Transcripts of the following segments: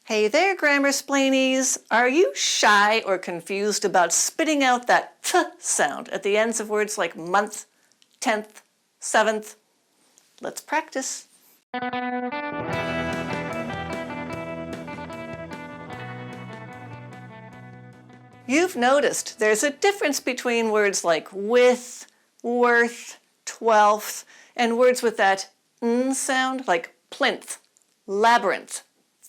Hey there, grammar splainies! Are you shy or confused about spitting out that th sound at the ends of words like month, 10th, 7th? Let's practice. You've noticed there's a difference between words like with, worth, 12th, and words with that n sound like plinth, labyrinth,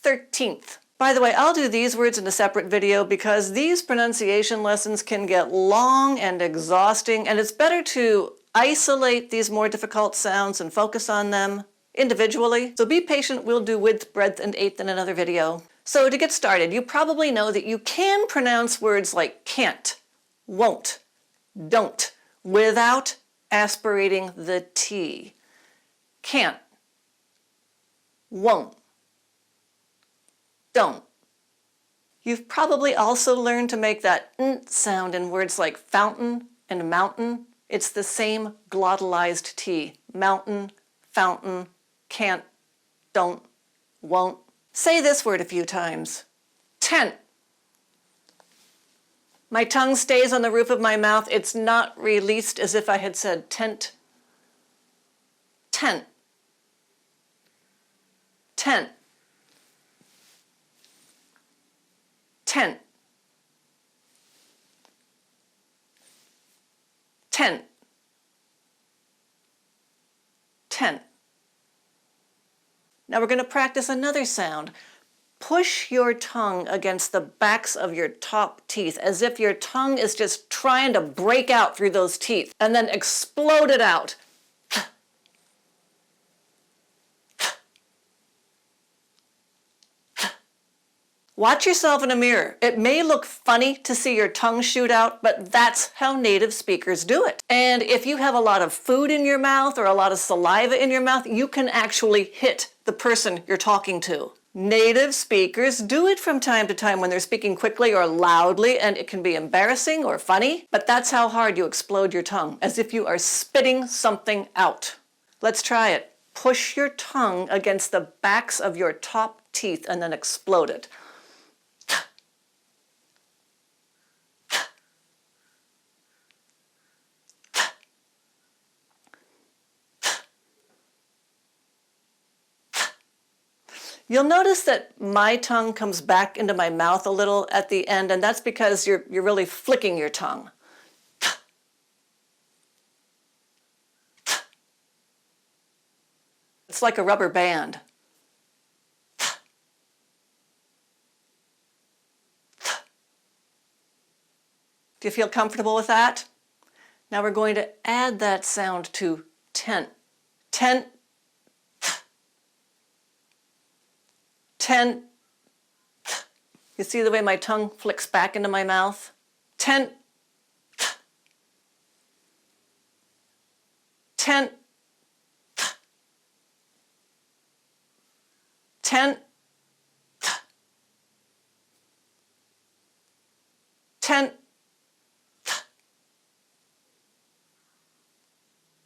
13th. By the way, I'll do these words in a separate video because these pronunciation lessons can get long and exhausting, and it's better to isolate these more difficult sounds and focus on them individually. So be patient, we'll do width, breadth, and eighth in another video. So to get started, you probably know that you can pronounce words like can't, won't, don't, without aspirating the T. Can't, won't, don't. You've probably also learned to make that n sound in words like fountain and mountain. It's the same glottalized T. Mountain, fountain, can't, don't, won't. Say this word a few times. Tent. My tongue stays on the roof of my mouth. It's not released as if I had said tent. Tent. Tent. Tent. Tent. Tent. Now we're going to practice another sound. Push your tongue against the backs of your top teeth as if your tongue is just trying to break out through those teeth, and then explode it out. Watch yourself in a mirror. It may look funny to see your tongue shoot out, but that's how native speakers do it. And if you have a lot of food in your mouth or a lot of saliva in your mouth, you can actually hit the person you're talking to. Native speakers do it from time to time when they're speaking quickly or loudly, and it can be embarrassing or funny, but that's how hard you explode your tongue, as if you are spitting something out. Let's try it. Push your tongue against the backs of your top teeth and then explode it. You'll notice that my tongue comes back into my mouth a little at the end, and that's because you're really flicking your tongue. It's like a rubber band. Do you feel comfortable with that? Now we're going to add that sound to tent. Tent. Tent. You see the way my tongue flicks back into my mouth? Tent. Tent. Tent. Tent.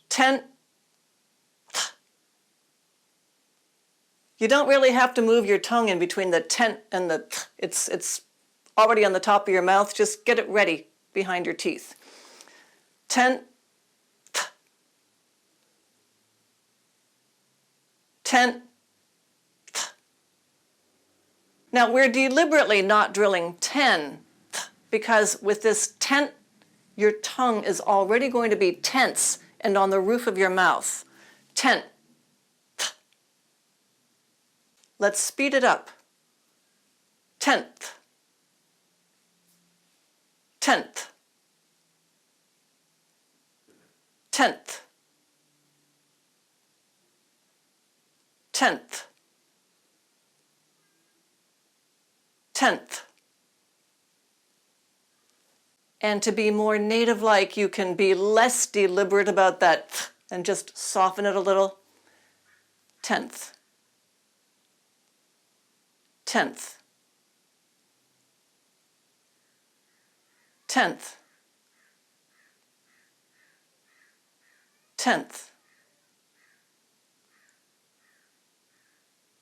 Tent. You don't really have to move your tongue in between the tent and the th. It's already on the top of your mouth. Just get it ready behind your teeth. Tent. Th. Tent. Th. Now we're deliberately not drilling 10 th, because with this tent, your tongue is already going to be tense and on the roof of your mouth. Tent. Let's speed it up. 10th. 10th. 10th. 10th. 10th. And to be more native-like, you can be less deliberate about that th and just soften it a little. 10th. 10th. 10th. 10th.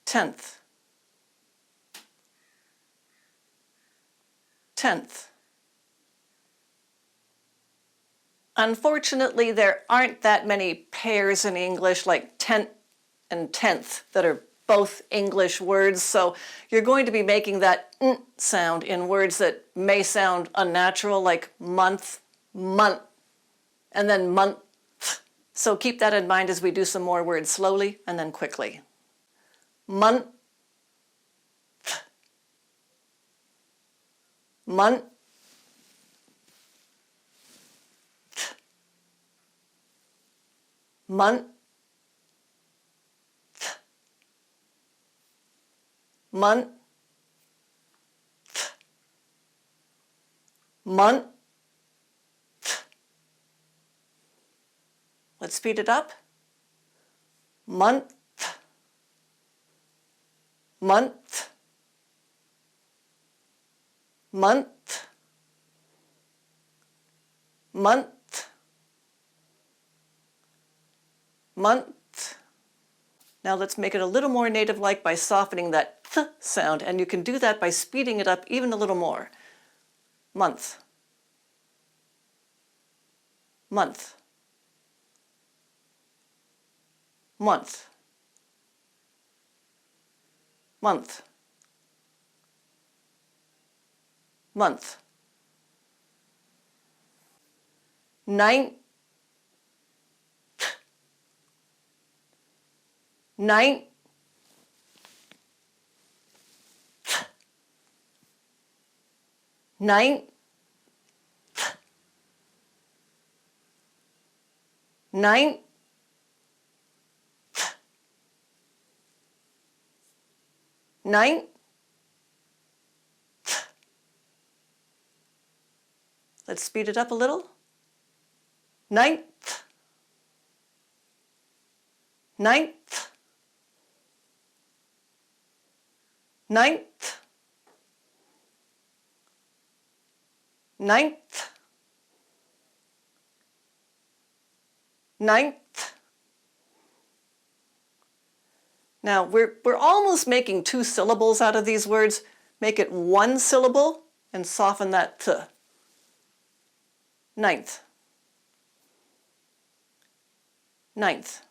10th. 10th. Unfortunately, there aren't that many pairs in English like tenth and 10th that are both English words, so you're going to be making that n sound in words that may sound unnatural, like month, month, and then month. So keep that in mind as we do some more words slowly and then quickly. Month, month, month, month, month. Let's speed it up. Month, month, month, month, month. Now let's make it a little more native-like by softening that th sound, and you can do that by speeding it up even a little more. Month, month, month, month, month. Ninth, ninth, ninth, ninth, ninth. Let's speed it up a little. Ninth, ninth, ninth, ninth, ninth. Now we're almost making two syllables out of these words. Make it one syllable and soften that th. Ninth, ninth,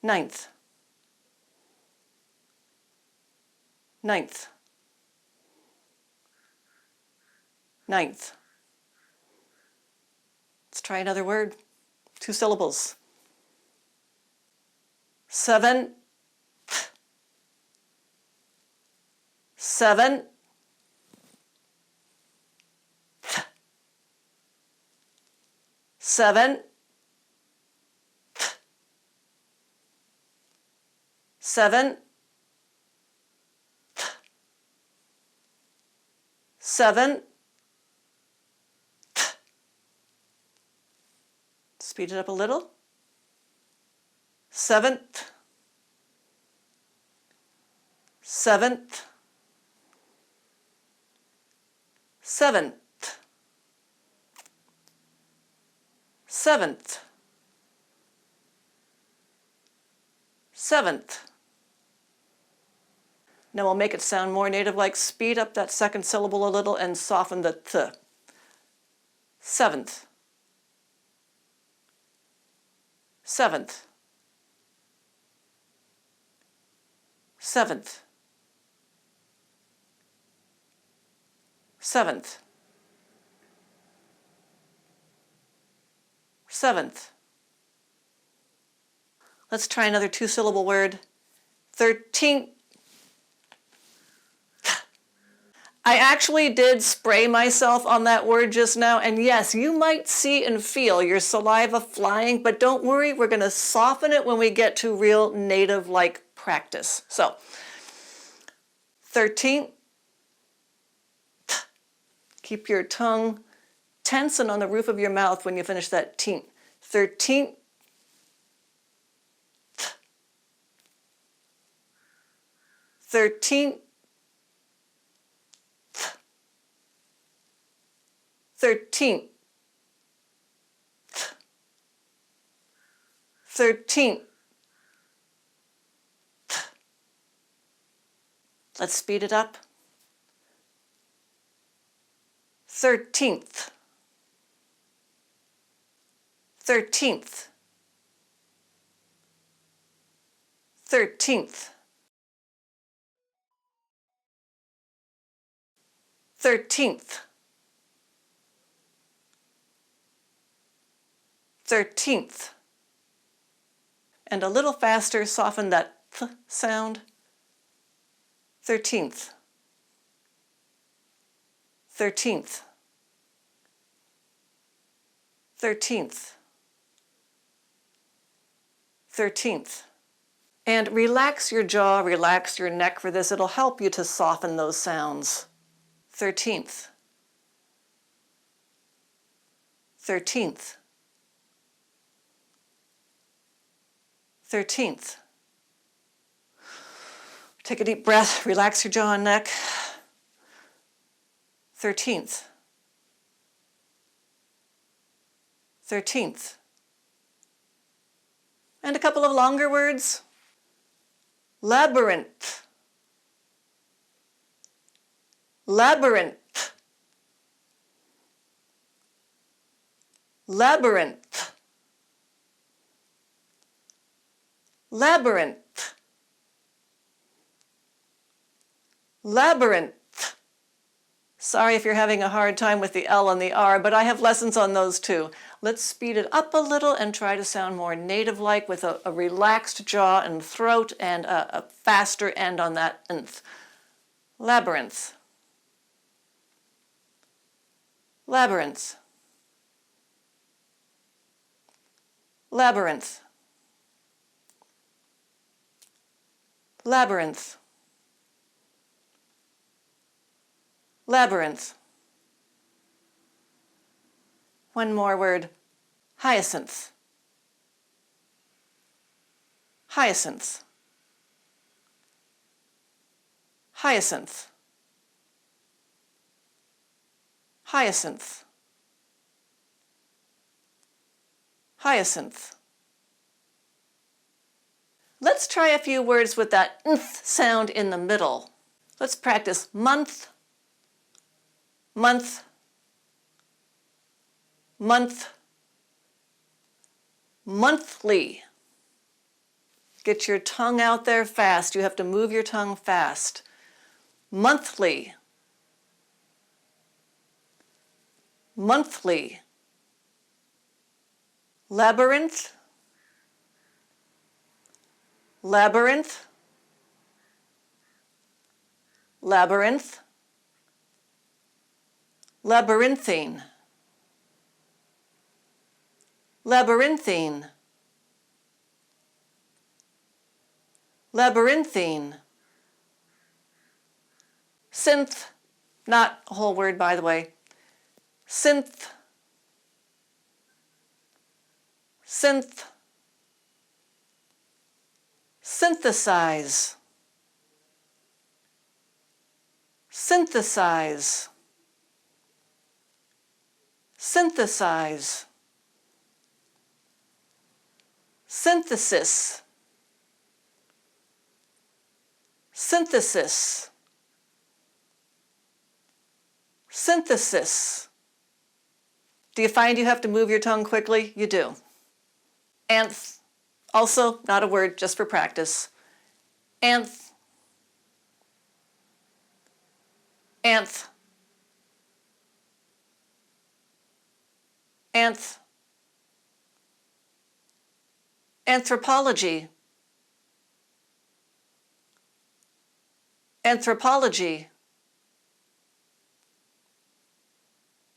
ninth, ninth, ninth. Let's try another word. Two syllables. Seven, seven, seven, seven, seven. Speed it up a little. Seventh, seventh, seventh, seventh, seventh. Now we'll make it sound more native-like. Speed up that second syllable a little and soften the th. Seventh, seventh, seventh, seventh, seventh. Let's try another two-syllable word. 13th. I actually did spray myself on that word just now, and yes, you might see and feel your saliva flying, but don't worry, we're going to soften it when we get to real native-like practice. So, 13th. Keep your tongue tense and on the roof of your mouth when you finish that teenth. 13th. 13th. 13th. 13th. Let's speed it up. 13th. 13th. 13th. 13th. 13th. And a little faster, soften that th sound. 13th. 13th. 13th. 13th. And relax your jaw, relax your neck for this. It'll help you to soften those sounds. 13th. 13th. 13th. Take a deep breath, relax your jaw and neck. 13th. 13th. And a couple of longer words. Labyrinth. Labyrinth. Labyrinth. Labyrinth. Labyrinth. Sorry if you're having a hard time with the L and the R, but I have lessons on those too. Let's speed it up a little and try to sound more native-like with a relaxed jaw and throat and a faster end on that nth. Labyrinth. Labyrinth. Labyrinth. Labyrinth. Labyrinth. One more word. Hyacinth. Hyacinth. Hyacinth. Hyacinth. Hyacinth. Let's try a few words with that nth sound in the middle. Let's practice month, month, month, monthly. Get your tongue out there fast. You have to move your tongue fast. Monthly. Monthly. Labyrinth. Labyrinth. Labyrinth. Labyrinthine. Labyrinthine. Labyrinthine. Synth, not a whole word by the way. Synth. Synth. Synthesize. Synthesize. Synthesize. Synthesis. Synthesis. Synthesis. Do you find you have to move your tongue quickly? You do. Nth. Also, not a word, just for practice. Nth. Nth. Nth. Anthropology. Anthropology.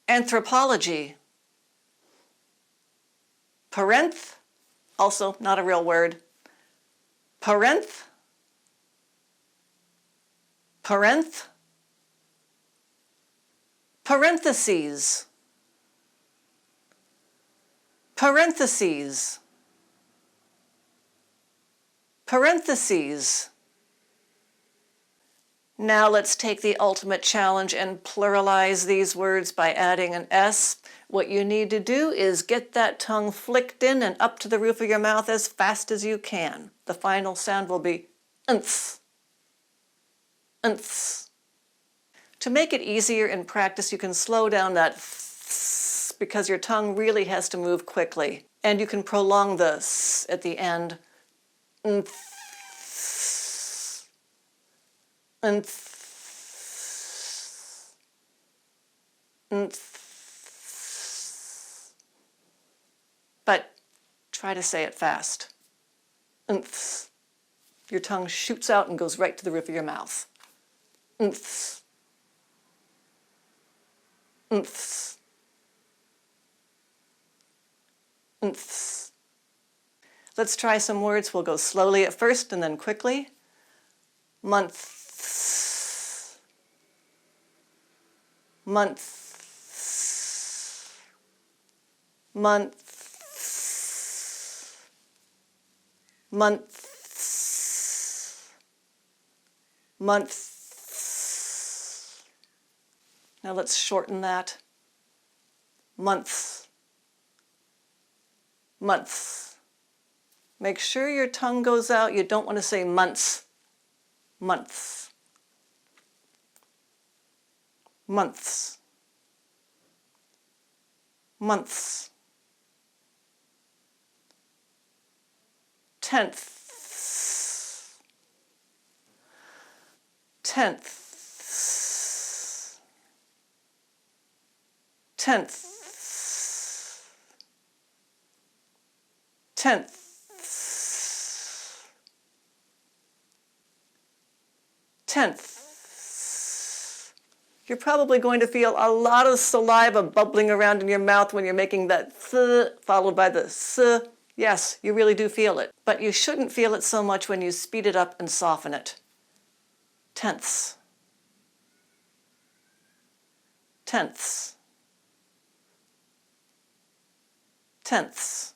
Anthropology. Parenth, also not a real word. Parenth. Parenth. Parentheses. Parentheses. Parentheses. Now let's take the ultimate challenge and pluralize these words by adding an S. What you need to do is get that tongue flicked in and up to the roof of your mouth as fast as you can. The final sound will be nth. nth. To make it easier in practice, you can slow down that th because your tongue really has to move quickly. And you can prolong the s at the end. Nth. Nth. Nth. But try to say it fast. Nth. Your tongue shoots out and goes right to the roof of your mouth. Nth. Nth. Nth. Let's try some words. We'll go slowly at first and then quickly. Months. Months. Months. Months. Months. Now let's shorten that. Months. Months. Make sure your tongue goes out. You don't want to say months. Months. Months. Months. Tenths. Tenths. Tenths. Tenths. Tenths. You're probably going to feel a lot of saliva bubbling around in your mouth when you're making that th followed by the s. Yes, you really do feel it. But you shouldn't feel it so much when you speed it up and soften it. Tenths. Tenths. Tenths.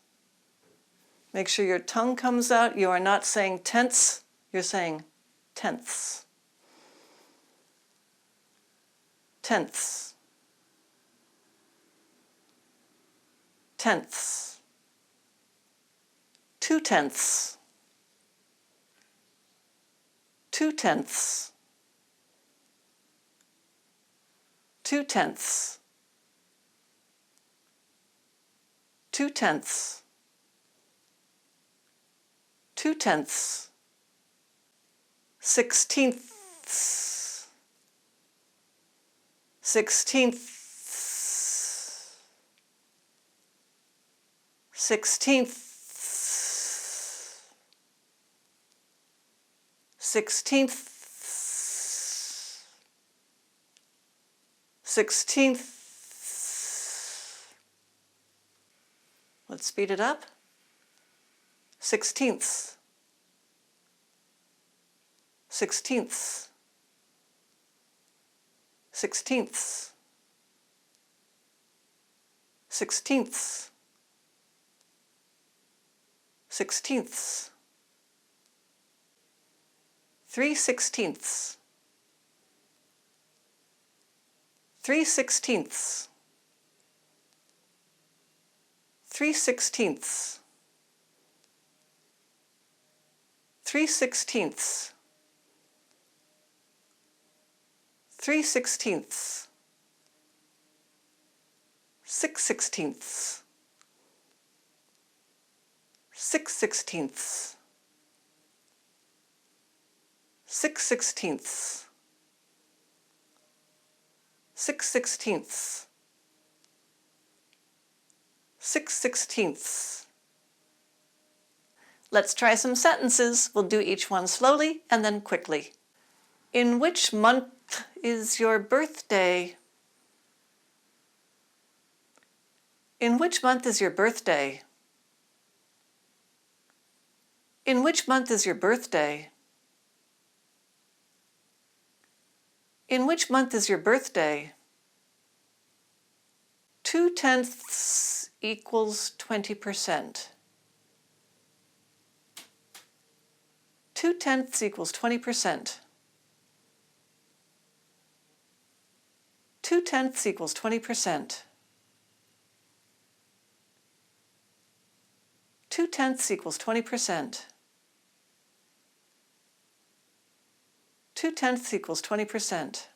Make sure your tongue comes out. You are not saying tenths, you're saying tenths. Tenths. Tenths. 2/10. 2/10. 2/10. 2/10. 2/10. 16ths. 16ths. 16ths. 16ths. 16ths. Let's speed it up. 16ths. 16ths. 16ths. 16ths. 16ths. 3/16. 3/16. 3/16. 3/16. 3/16. 6/16. 6/16. 6/16. 6/16. 6/16. Let's try some sentences. We'll do each one slowly and then quickly. In which month is your birthday? In which month is your birthday? In which month is your birthday? In which month is your birthday? 2/10 equals 20%. 2/10 equals 20%. 2/10 equals 20%. 2/10 equals 20%. 2/10 equals 20%.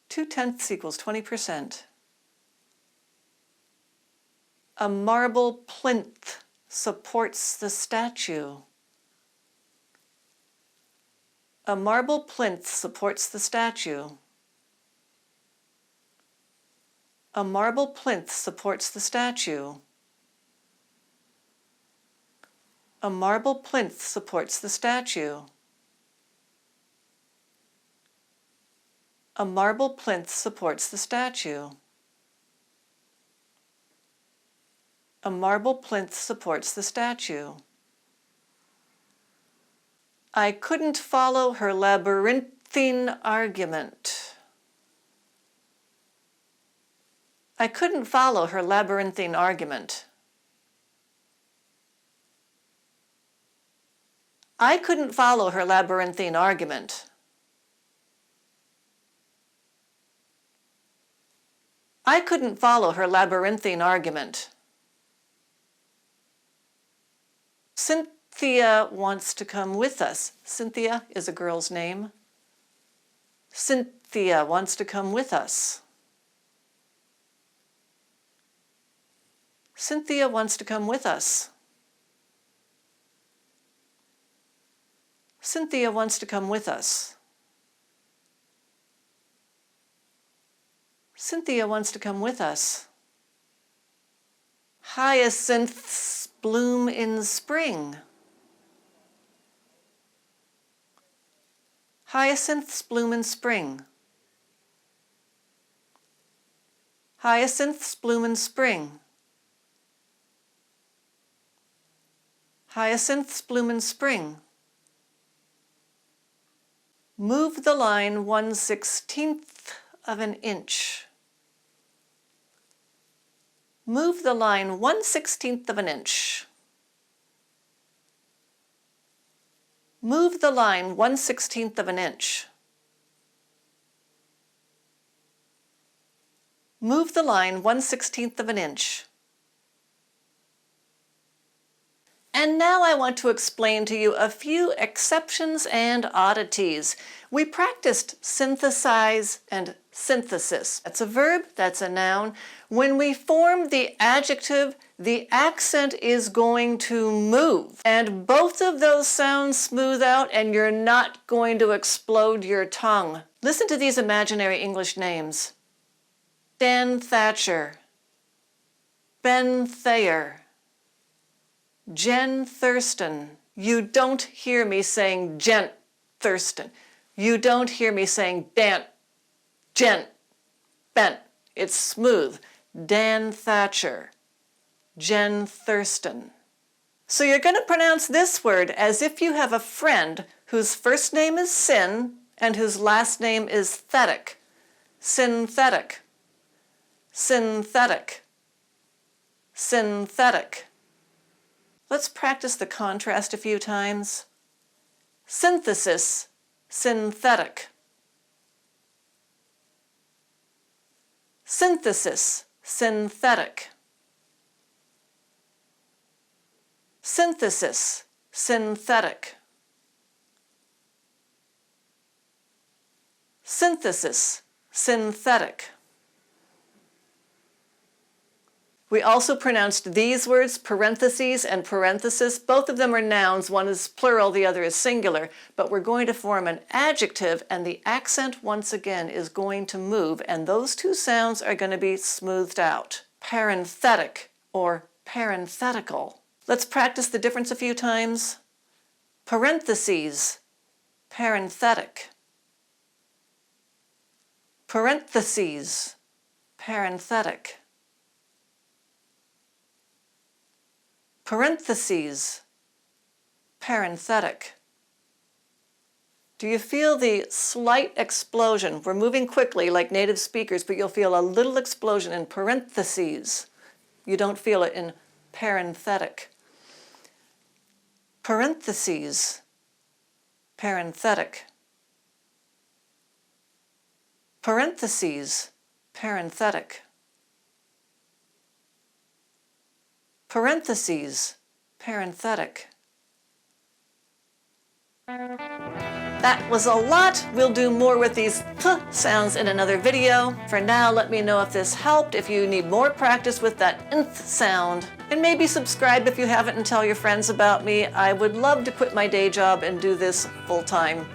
2/10 equals 20%. A marble plinth supports the statue. A marble plinth supports the statue. A marble plinth supports the statue. A marble plinth supports the statue. A marble plinth supports the statue. A marble plinth supports the statue. I couldn't follow her labyrinthine argument. I couldn't follow her labyrinthine argument. I couldn't follow her labyrinthine argument. I couldn't follow her labyrinthine argument. Cynthia wants to come with us. Cynthia is a girl's name. Cynthia wants to come with us. Cynthia wants to come with us. Cynthia wants to come with us. Cynthia wants to come with us. Hyacinths bloom in spring. Hyacinths bloom in spring. Hyacinths bloom in spring. Hyacinths bloom in spring. Move the line 1/16 of an inch. Move the line 1/16 of an inch. Move the line 1/16 of an inch. Move the line 1/16 of an inch. And now I want to explain to you a few exceptions and oddities. We practiced synthesize and synthesis. That's a verb, that's a noun. When we form the adjective, the accent is going to move. And both of those sounds smooth out and you're not going to explode your tongue. Listen to these imaginary English names. Dan Thatcher, Ben Thayer, Jen Thurston. You don't hear me saying Gent Thurston. You don't hear me saying Dant, Gent, Bent. It's smooth. Dan Thatcher, Jen Thurston. So you're going to pronounce this word as if you have a friend whose first name is Sin and whose last name is Thetic. Synthetic. Synthetic. Synthetic. Let's practice the contrast a few times. Synthesis, synthetic. Synthesis, synthetic. Synthesis, synthetic. Synthesis, synthetic. We also pronounced these words, parentheses and parenthesis. Both of them are nouns. One is plural, the other is singular. But we're going to form an adjective, and the accent, once again, is going to move, and those two sounds are going to be smoothed out. Parenthetic or parenthetical. Let's practice the difference a few times. Parentheses, parenthetic. Parentheses, parenthetic. Parentheses, parenthetic. Do you feel the slight explosion? We're moving quickly like native speakers, but you'll feel a little explosion in parentheses. You don't feel it in parenthetic. Parentheses, parenthetic. Parentheses, parenthetic. Parentheses, parenthetic. That was a lot. We'll do more with these th sounds in another video. For now, let me know if this helped, if you need more practice with that nth sound, and maybe subscribe if you haven't and tell your friends about me. I would love to quit my day job and do this full time.